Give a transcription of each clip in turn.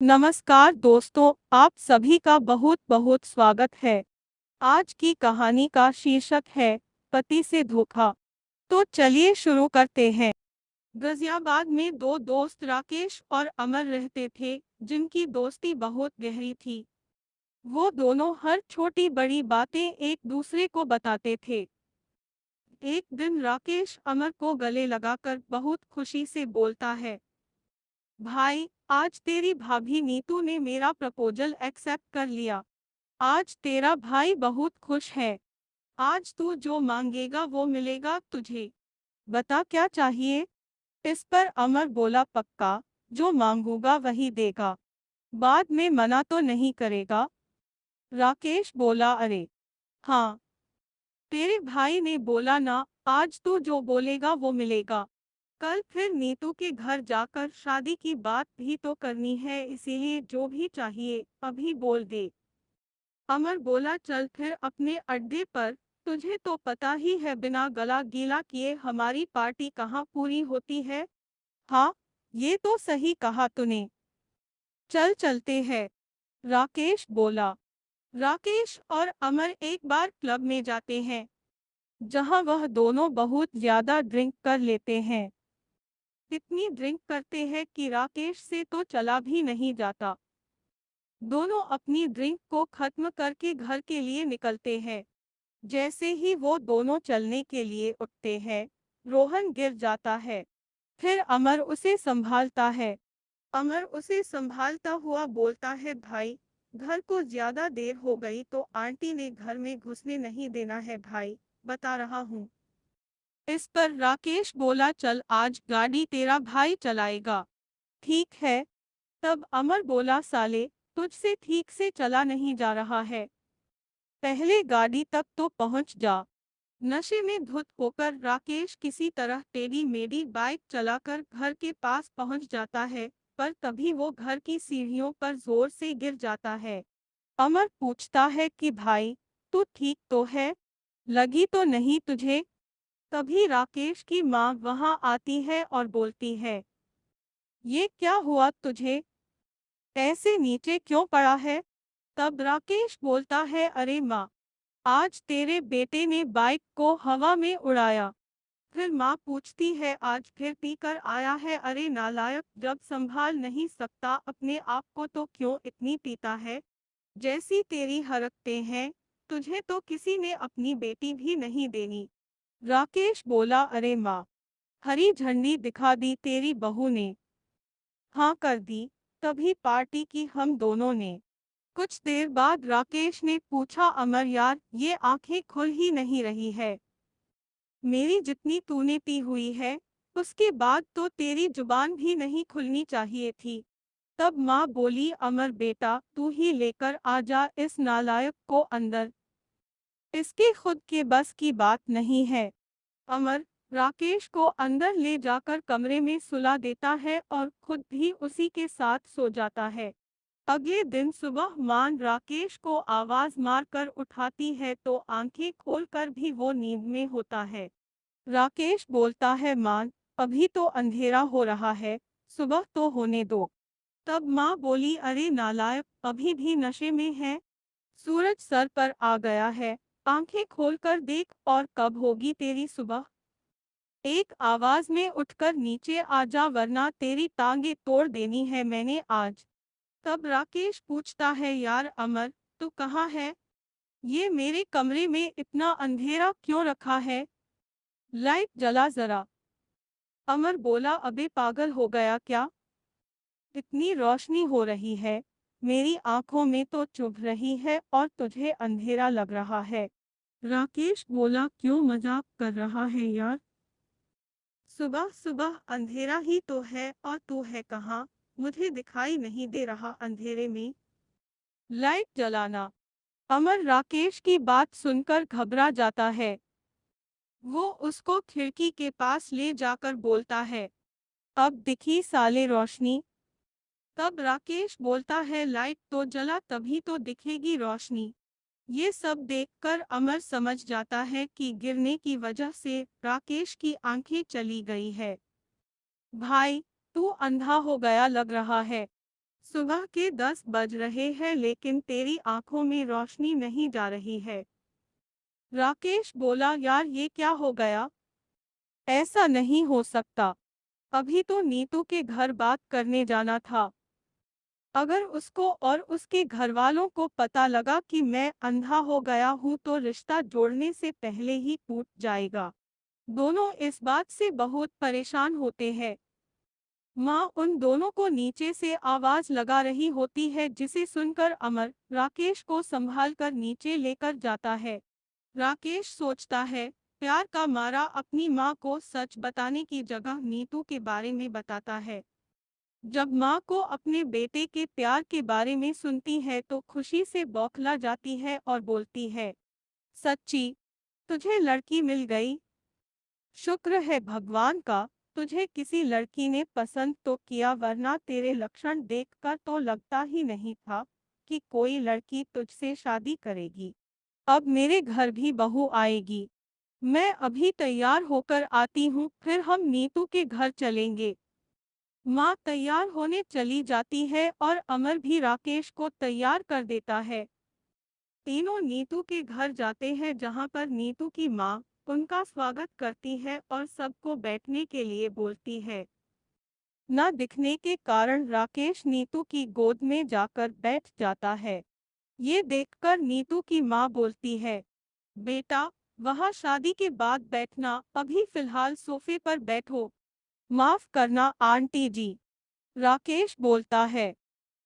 नमस्कार दोस्तों, आप सभी का बहुत बहुत स्वागत है। आज की कहानी का शीर्षक है पति से धोखा। तो चलिए शुरू करते हैं। गाजियाबाद में दो दोस्त राकेश और अमर रहते थे, जिनकी दोस्ती बहुत गहरी थी। वो दोनों हर छोटी बड़ी बातें एक दूसरे को बताते थे। एक दिन राकेश अमर को गले लगाकर बहुत खुशी से बोलता है, भाई, आज तेरी भाभी नीतू ने मेरा प्रपोजल एक्सेप्ट कर लिया। आज तेरा भाई बहुत खुश है। आज तू जो मांगेगा वो मिलेगा तुझे। बता क्या चाहिए। इस पर अमर बोला, पक्का, जो मांगूंगा वही देगा। बाद में मना तो नहीं करेगा। राकेश बोला, अरे हाँ, तेरे भाई ने बोला ना, आज तू जो बोलेगा वो मिलेगा। कल फिर नीतू के घर जाकर शादी की बात भी तो करनी है, इसीलिए जो भी चाहिए अभी बोल दे। अमर बोला, चल फिर अपने अड्डे पर। तुझे तो पता ही है बिना गला गीला किए हमारी पार्टी कहाँ पूरी होती है। हाँ, ये तो सही कहा तूने। चल चलते हैं, राकेश बोला। राकेश और अमर एक बार क्लब में जाते हैं, जहां वह दोनों बहुत ज्यादा ड्रिंक कर लेते हैं। इतनी ड्रिंक करते हैं कि राकेश से तो चला भी नहीं जाता। दोनों अपनी ड्रिंक को खत्म करके घर के लिए निकलते हैं। जैसे ही वो दोनों चलने के लिए उठते हैं, रोहन गिर जाता है। फिर अमर उसे संभालता है। अमर उसे संभालता हुआ बोलता है, भाई, घर को ज्यादा देर हो गई तो आंटी ने घर में घुसने नहीं देना है भाई, बता रहा हूँ। इस पर राकेश बोला, चल आज गाड़ी तेरा भाई चलाएगा। ठीक है। तब अमर बोला, साले, तुझसे ठीक से चला नहीं जा रहा है। पहले गाड़ी तक तो पहुंच जा। नशे में धुत होकर राकेश किसी तरह टेढ़ी मेढ़ी बाइक चलाकर घर के पास पहुंच जाता है, पर तभी वो घर की सीढ़ियों पर जोर से गिर जाता है। अमर पूछता है कि भाई, तू ठीक तो है? लगी तो नहीं तुझे? तभी राकेश की माँ वहां आती है और बोलती है, ये क्या हुआ तुझे? ऐसे नीचे क्यों पड़ा है? तब राकेश बोलता है, अरे माँ, आज तेरे बेटे ने बाइक को हवा में उड़ाया। फिर माँ पूछती है, आज फिर पीकर आया है? अरे नालायक, जब संभाल नहीं सकता अपने आप को तो क्यों इतनी पीता है? जैसी तेरी हरकतें हैं, तुझे तो किसी ने अपनी बेटी भी नहीं देनी। राकेश बोला, अरे माँ, हरी झंडी दिखा दी तेरी बहू ने। हाँ कर दी, तभी पार्टी की हम दोनों ने। कुछ देर बाद राकेश ने पूछा, अमर यार, ये आंखें खुल ही नहीं रही है। मेरी जितनी तूने पी हुई है, उसके बाद तो तेरी जुबान भी नहीं खुलनी चाहिए थी। तब माँ बोली, अमर बेटा, तू ही लेकर आ जा इस नालायक को अंदर। इसके खुद के बस की बात नहीं है। अमर राकेश को अंदर ले जाकर कमरे में सुला देता है और खुद भी उसी के साथ सो जाता है। अगले दिन सुबह मां राकेश को आवाज मारकर उठाती है तो आंखें खोलकर भी वो नींद में होता है। राकेश बोलता है, मां, अभी तो अंधेरा हो रहा है, सुबह तो होने दो। तब माँ बोली, अरे नालायक, अभी भी नशे में है? सूरज सर पर आ गया है, आंखें खोलकर देख और कब होगी तेरी सुबह। एक आवाज में उठकर नीचे आ जा वरना तेरी टांगे तोड़ देनी है मैंने आज। तब राकेश पूछता है, यार अमर, तू कहाँ है? ये मेरे कमरे में इतना अंधेरा क्यों रखा है? लाइट जला जरा। अमर बोला, अबे पागल हो गया क्या? इतनी रोशनी हो रही है, मेरी आंखों में तो चुभ रही है और तुझे अंधेरा लग रहा है। राकेश बोला, क्यों मजाक कर रहा है यार? सुबह सुबह अंधेरा ही तो है और तू है कहाँ? मुझे दिखाई नहीं दे रहा अंधेरे में। लाइट जलाना। अमर राकेश की बात सुनकर घबरा जाता है। वो उसको खिड़की के पास ले जाकर बोलता है, अब दिखी साले रोशनी। तब राकेश बोलता है, लाइट तो जला तभी तो दिखेगी रोशनी। ये सब देखकर अमर समझ जाता है कि गिरने की वजह से राकेश की आंखें चली गई है। भाई, तू अंधा हो गया लग रहा है। सुबह के 10 बज रहे हैं लेकिन तेरी आंखों में रोशनी नहीं जा रही है। राकेश बोला, यार ये क्या हो गया? ऐसा नहीं हो सकता। अभी तो नीतू के घर बात करने जाना था। अगर उसको और उसके घरवालों को पता लगा कि मैं अंधा हो गया हूँ तो रिश्ता जोड़ने से पहले ही टूट जाएगा। दोनों इस बात से बहुत परेशान होते हैं। माँ उन दोनों को नीचे से आवाज लगा रही होती है, जिसे सुनकर अमर राकेश को संभाल कर नीचे लेकर जाता है। राकेश सोचता है, प्यार का मारा अपनी माँ को सच बताने की जगह नीतू के बारे में बताता है। जब माँ को अपने बेटे के प्यार के बारे में सुनती है तो खुशी से बौखला जाती है और बोलती है, सच्ची, तुझे लड़की मिल गई। शुक्र है भगवान का, तुझे किसी लड़की ने पसंद तो किया, वरना तेरे लक्षण देखकर तो लगता ही नहीं था कि कोई लड़की तुझसे शादी करेगी। अब मेरे घर भी बहू आएगी। मैं अभी तैयार होकर आती हूँ, फिर हम नीतू के घर चलेंगे। माँ तैयार होने चली जाती है और अमर भी राकेश को तैयार कर देता है। तीनों नीतू के घर जाते हैं, जहाँ पर नीतू की माँ उनका स्वागत करती है और सबको बैठने के लिए बोलती है। न दिखने के कारण राकेश नीतू की गोद में जाकर बैठ जाता है। ये देखकर नीतू की माँ बोलती है, बेटा, वहाँ शादी के बाद बैठना, अभी फिलहाल सोफे पर बैठो। माफ करना आंटी जी, राकेश बोलता है।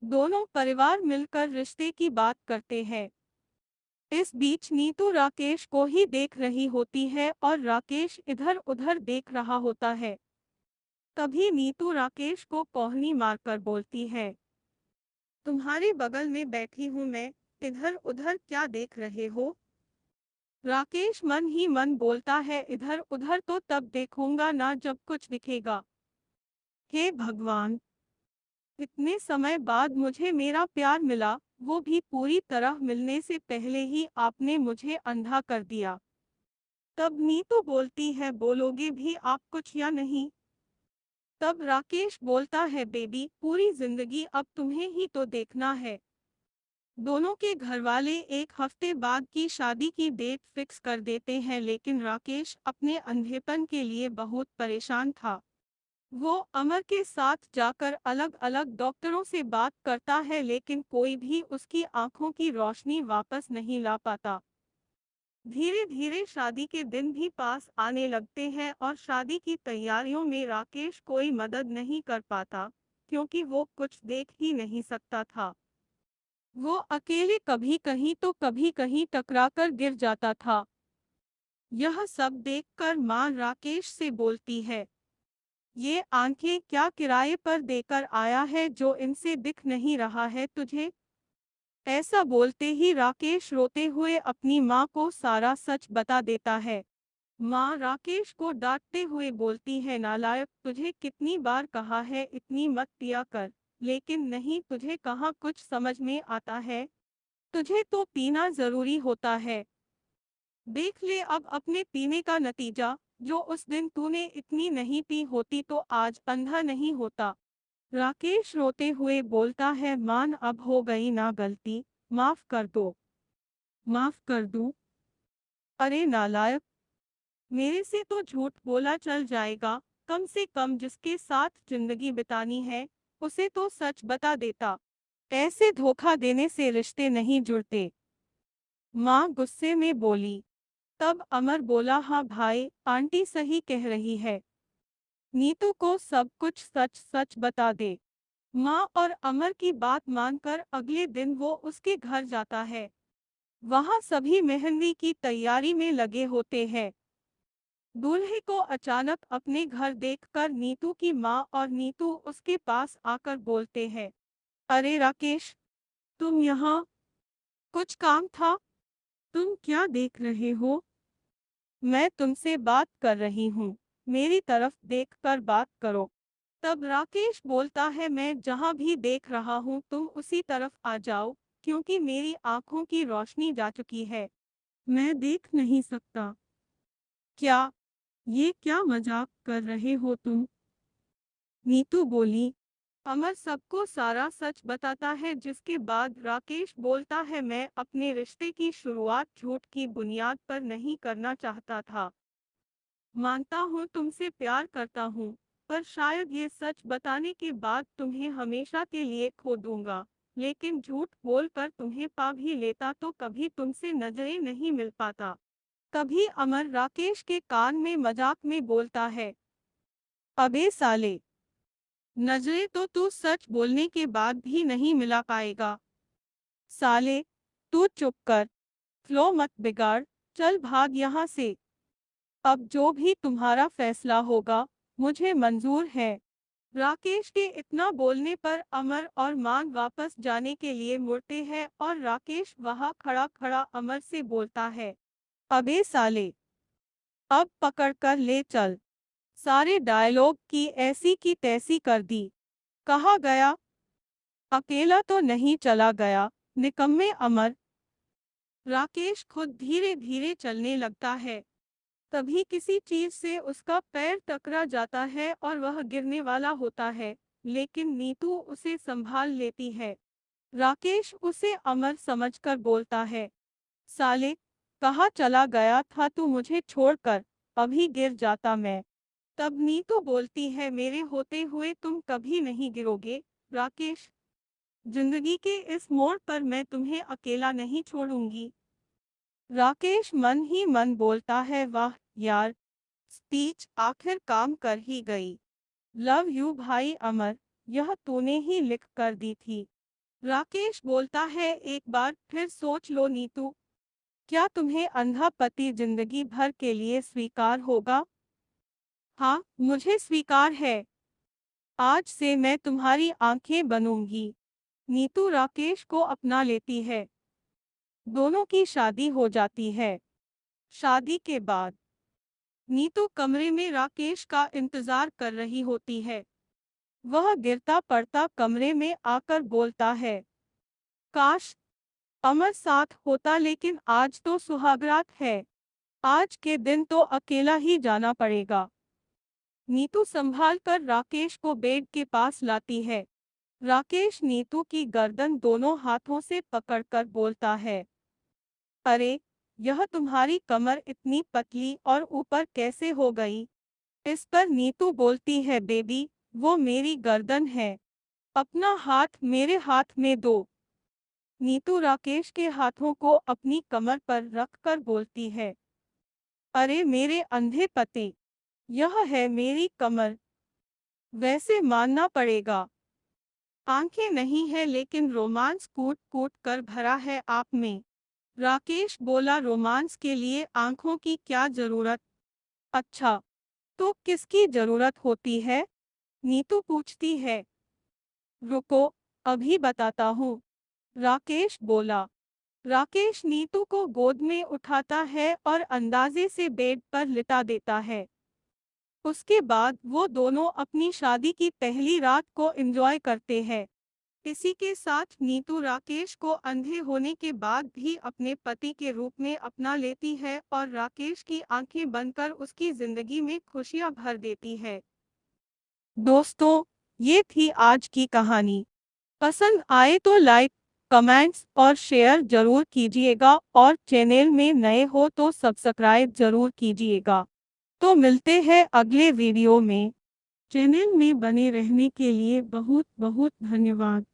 दोनों परिवार मिलकर रिश्ते की बात करते हैं। इस बीच नीतू राकेश को ही देख रही होती है और राकेश इधर उधर देख रहा होता है। तभी नीतू राकेश को कोहनी मारकर बोलती है, तुम्हारे बगल में बैठी हूँ मैं, इधर उधर क्या देख रहे हो? राकेश मन ही मन बोलता है, इधर उधर तो तब देखूंगा ना जब कुछ दिखेगा। हे भगवान, इतने समय बाद मुझे मेरा प्यार मिला, वो भी पूरी तरह मिलने से पहले ही आपने मुझे अंधा कर दिया। तब नीतू बोलती है, बोलोगे भी आप कुछ या नहीं? तब राकेश बोलता है, बेबी, पूरी जिंदगी अब तुम्हें ही तो देखना है। दोनों के घरवाले एक हफ्ते बाद की शादी की डेट फिक्स कर देते हैं, लेकिन राकेश अपने अंधेपन के लिए बहुत परेशान था। वो अमर के साथ जाकर अलग अलग डॉक्टरों से बात करता है, लेकिन कोई भी उसकी आंखों की रोशनी वापस नहीं ला पाता। धीरे धीरे शादी के दिन भी पास आने लगते हैं और शादी की तैयारियों में राकेश कोई मदद नहीं कर पाता, क्योंकि वो कुछ देख ही नहीं सकता था। वो अकेले कभी कहीं तो कभी कहीं टकराकर गिर जाता था। यह सब देखकर मां राकेश से बोलती है, ये आंखें क्या किराए पर देकर आया है जो इनसे दिख नहीं रहा है तुझे? ऐसा बोलते ही राकेश रोते हुए अपनी माँ को सारा सच बता देता है। माँ राकेश को डांटते हुए बोलती है, नालायक, तुझे कितनी बार कहा है इतनी मत पिया कर, लेकिन नहीं, तुझे कहाँ कुछ समझ में आता है। तुझे तो पीना जरूरी होता है। देख ले अब अपने पीने का नतीजा, जो उस दिन तूने इतनी नहीं पी होती तो आज अंधा नहीं होता। राकेश रोते हुए बोलता है, मान, अब हो गई ना गलती, माफ कर दो। माफ कर दूं? अरे नालायक, मेरे से तो झूठ बोला चल जाएगा, कम से कम जिसके साथ जिंदगी बितानी है उसे तो सच बता देता। ऐसे धोखा देने से रिश्ते नहीं जुड़ते। माँ गुस्से में बोली। तब अमर बोला, हाँ भाई, आंटी सही कह रही है। नीतू को सब कुछ सच सच बता दे। माँ और अमर की बात मानकर अगले दिन वो उसके घर जाता है। वहाँ सभी मेहंदी की तैयारी में लगे होते हैं। दूल्हे को अचानक अपने घर देखकर नीतू की माँ और नीतू उसके पास आकर बोलते हैं, अरे राकेश, तुम यहाँ? कुछ काम था? तुम क्या देख रहे हो? मैं तुमसे बात कर रही हूँ, मेरी तरफ देखकर बात करो। तब राकेश बोलता है, मैं जहाँ भी देख रहा हूँ तुम उसी तरफ आ जाओ, क्योंकि मेरी आंखों की रोशनी जा चुकी है, मैं देख नहीं सकता। क्या? ये क्या मजाक कर रहे हो तुम? नीतू बोली। अमर सबको सारा सच बताता है, जिसके बाद राकेश बोलता है, मैं अपने रिश्ते की शुरुआत झूठ की बुनियाद पर नहीं करना चाहता था। मानता हूँ तुमसे प्यार करता हूँ, पर शायद ये सच बताने के बाद तुम्हें हमेशा के लिए खो दूंगा। लेकिन झूठ बोलकर तुम्हें पा भी लेता तो कभी तुमसे नजरें नहीं मिल पाता। तभी अमर राकेश के कान में मजाक में बोलता है, अबे साले, नजरें तो तू सच बोलने के बाद भी नहीं मिला पाएगा। साले, तू चुप कर, फ्लो मत बिगाड़, चल भाग यहाँ से। अब जो भी तुम्हारा फैसला होगा, मुझे मंजूर है। राकेश के इतना बोलने पर अमर और मान वापस जाने के लिए मुड़ते हैं और राकेश वहां खड़ा खड़ा अमर से बोलता है, अबे साले, अब पकड़ कर ले चल। सारे डायलॉग की ऐसी की तैसी कर दी। कहा गया, अकेला तो नहीं चला गया, निकम्मे अमर। राकेश खुद धीरे धीरे चलने लगता है। तभी किसी चीज से उसका पैर टकरा जाता है और वह गिरने वाला होता है, लेकिन नीतू उसे संभाल लेती है। राकेश उसे अमर समझकर बोलता है, साले, कहाँ चला गया था तू मुझे छोड़कर, अभी गिर जाता मैं। तब नीतू बोलती है, मेरे होते हुए तुम कभी नहीं गिरोगे राकेश। जिंदगी के इस मोड़ पर मैं तुम्हें अकेला नहीं छोड़ूंगी। राकेश मन ही मन बोलता है, वाह यार, स्पीच आखिर काम कर ही गई। लव यू भाई अमर, यह तूने ही लिख कर दी थी। राकेश बोलता है, एक बार फिर सोच लो नीतू, क्या तुम्हें अंधा पति जिंदगी भर के लिए स्वीकार होगा? हाँ, मुझे स्वीकार है। आज से मैं तुम्हारी आंखें बनूंगी। नीतू राकेश को अपना लेती है। दोनों की शादी हो जाती है। शादी के बाद नीतू कमरे में राकेश का इंतजार कर रही होती है। वह गिरता पड़ता कमरे में आकर बोलता है, काश अमर साथ होता, लेकिन आज तो सुहागरात है। आज के दिन तो अकेला ही जाना पड़ेगा। नीतू संभाल कर राकेश को बेड के पास लाती है। राकेश नीतू की गर्दन दोनों हाथों से पकड़कर बोलता है, अरे, यह तुम्हारी कमर इतनी पतली और ऊपर कैसे हो गई? इस पर नीतू बोलती है, बेबी, वो मेरी गर्दन है। अपना हाथ मेरे हाथ में दो। नीतू राकेश के हाथों को अपनी कमर पर रखकर बोलती है, अरे मेरे अंधे पति, यह है मेरी कमर। वैसे मानना पड़ेगा, आंखें नहीं है लेकिन रोमांस कूट कूट कर भरा है आप में। राकेश बोला, रोमांस के लिए आंखों की क्या जरूरत? अच्छा, तो किसकी जरूरत होती है? नीतू पूछती है। रुको, अभी बताता हूँ, राकेश बोला। राकेश नीतू को गोद में उठाता है और अंदाजे से बेड पर लिटा देता है। उसके बाद वो दोनों अपनी शादी की पहली रात को एंजॉय करते हैं। इसी के साथ नीतू राकेश को अंधे होने के बाद भी अपने पति के रूप में अपना लेती है और राकेश की आंखें बनकर उसकी जिंदगी में खुशियां भर देती है। दोस्तों, ये थी आज की कहानी। पसंद आए तो लाइक, कमेंट्स और शेयर जरूर कीजिएगा और चैनल में नए हो तो सब्सक्राइब जरूर कीजिएगा। तो मिलते हैं अगले वीडियो में। चैनल में बने रहने के लिए बहुत बहुत धन्यवाद।